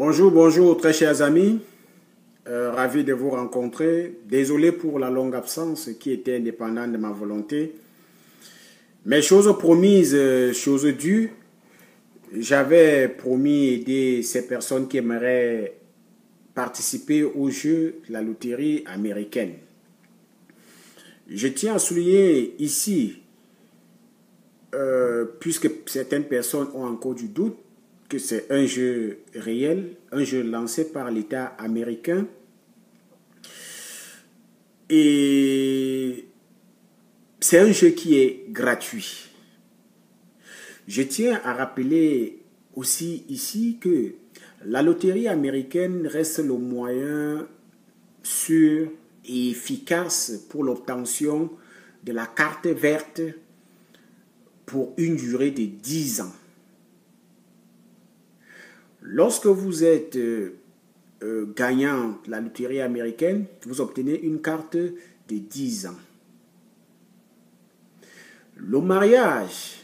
Bonjour, bonjour très chers amis, ravi de vous rencontrer. Désolé pour la longue absence qui était indépendante de ma volonté. Mais chose promise, chose due, j'avais promis aider ces personnes qui aimeraient participer au jeu de la loterie américaine. Je tiens à souligner ici, puisque certaines personnes ont encore du doute, que c'est un jeu réel, un jeu lancé par l'État américain. Et c'est un jeu qui est gratuit. Je tiens à rappeler aussi ici que la loterie américaine reste le moyen sûr et efficace pour l'obtention de la carte verte pour une durée de 10 ans. Lorsque vous êtes gagnant de la loterie américaine, vous obtenez une carte de 10 ans. Le mariage,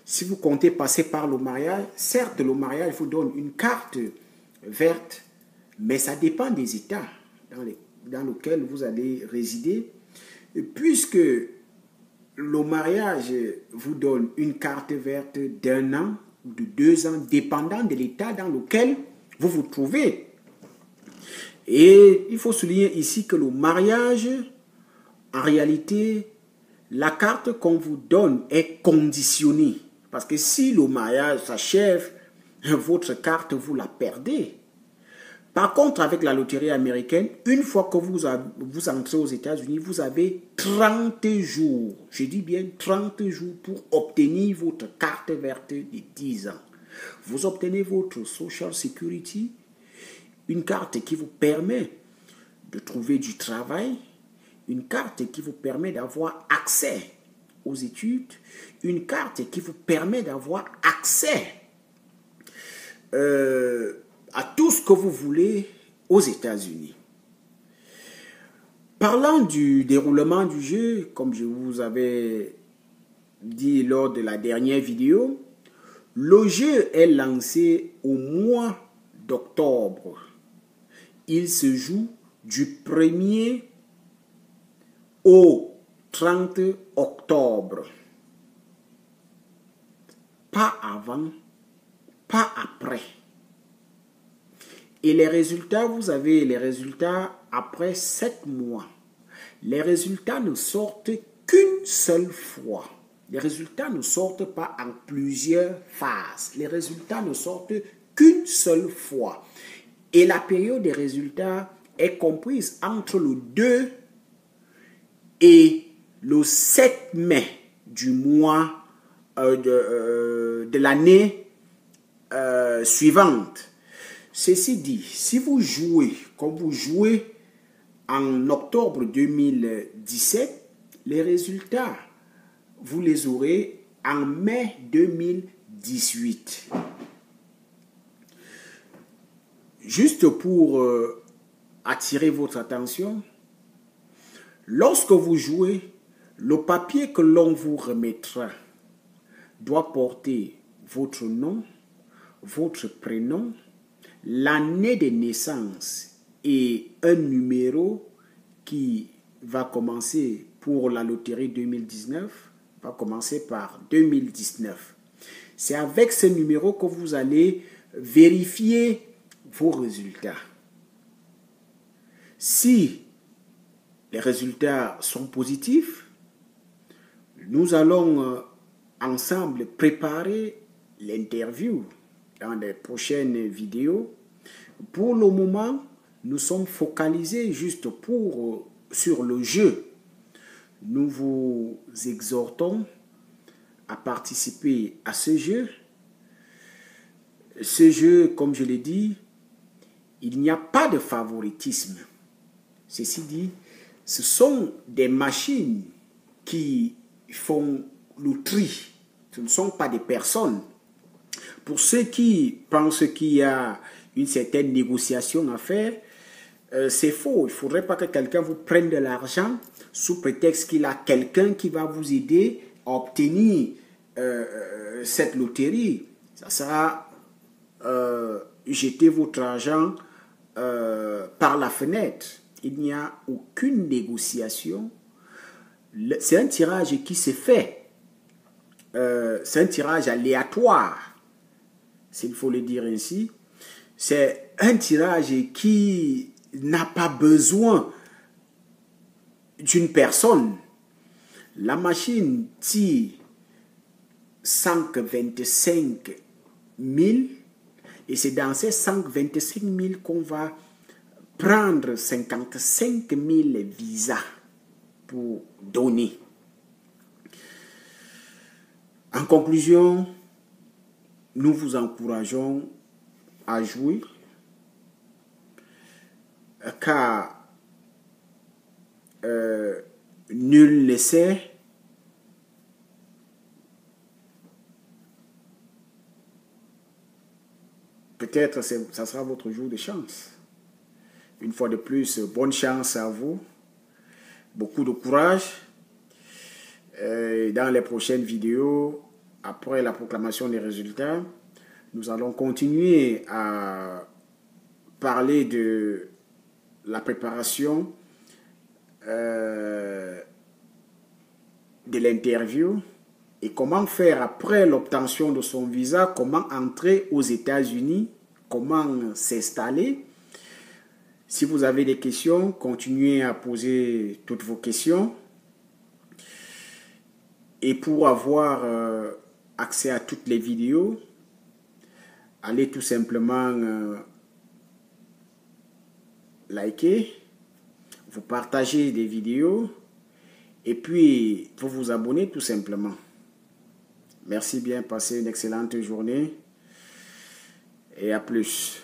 si vous comptez passer par le mariage, certes le mariage vous donne une carte verte, mais ça dépend des États dans lesquels vous allez résider. Et puisque le mariage vous donne une carte verte d'1 an, de 2 ans, dépendant de l'état dans lequel vous vous trouvez. Et il faut souligner ici que le mariage, en réalité, la carte qu'on vous donne est conditionnée. Parce que si le mariage s'achève, votre carte, vous la perdez. Par contre, avec la loterie américaine, une fois que vous entrez aux États-Unis, vous avez 30 jours, je dis bien 30 jours pour obtenir votre carte verte de 10 ans. Vous obtenez votre Social Security, une carte qui vous permet de trouver du travail, une carte qui vous permet d'avoir accès aux études, une carte qui vous permet d'avoir accès à tout ce que vous voulez aux États-Unis. Parlant du déroulement du jeu, comme je vous avais dit lors de la dernière vidéo, le jeu est lancé au mois d'octobre. Il se joue du 1er au 30 octobre. Pas avant, pas après. Et les résultats, vous avez les résultats après 7 mois. Les résultats ne sortent qu'une seule fois. Les résultats ne sortent pas en plusieurs phases. Les résultats ne sortent qu'une seule fois. Et la période des résultats est comprise entre le 2 et le 7 mai du mois de l'année suivante. Ceci dit, si vous jouez comme vous jouez en octobre 2017, les résultats, vous les aurez en mai 2018. Juste pour attirer votre attention, lorsque vous jouez, le papier que l'on vous remettra doit porter votre nom, votre prénom, l'année de naissance et un numéro qui va commencer pour la loterie 2019, va commencer par 2019. C'est avec ce numéro que vous allez vérifier vos résultats. Si les résultats sont positifs, nous allons ensemble préparer l'interview dans les prochaines vidéos. Pour le moment, nous sommes focalisés juste sur le jeu. Nous vous exhortons à participer à ce jeu. Ce jeu, comme je l'ai dit, il n'y a pas de favoritisme. Ceci dit, ce sont des machines qui font le tri. Ce ne sont pas des personnes. Pour ceux qui pensent qu'il y a une certaine négociation à faire, c'est faux. Il ne faudrait pas que quelqu'un vous prenne de l'argent sous prétexte qu'il a quelqu'un qui va vous aider à obtenir cette loterie. Ça sera jeter votre argent par la fenêtre. Il n'y a aucune négociation. C'est un tirage qui se fait. C'est un tirage aléatoire, s'il faut le dire ainsi. C'est un tirage qui n'a pas besoin d'une personne. La machine tire 125 000 et c'est dans ces 125 000 qu'on va prendre 55 000 visas pour donner. En conclusion, nous vous encourageons à jouer car nul ne sait peut-être ça sera votre jour de chance. Une fois de plus, bonne chance à vous. Beaucoup de courage. Dans les prochaines vidéos, après la proclamation des résultats, nous allons continuer à parler de la préparation de l'interview et comment faire après l'obtention de son visa, comment entrer aux États-Unis, comment s'installer. Si vous avez des questions, continuez à poser toutes vos questions. Et pour avoir accès à toutes les vidéos, allez tout simplement liker, vous partagez des vidéos et puis vous vous abonnez tout simplement. Merci bien, passez une excellente journée et à plus.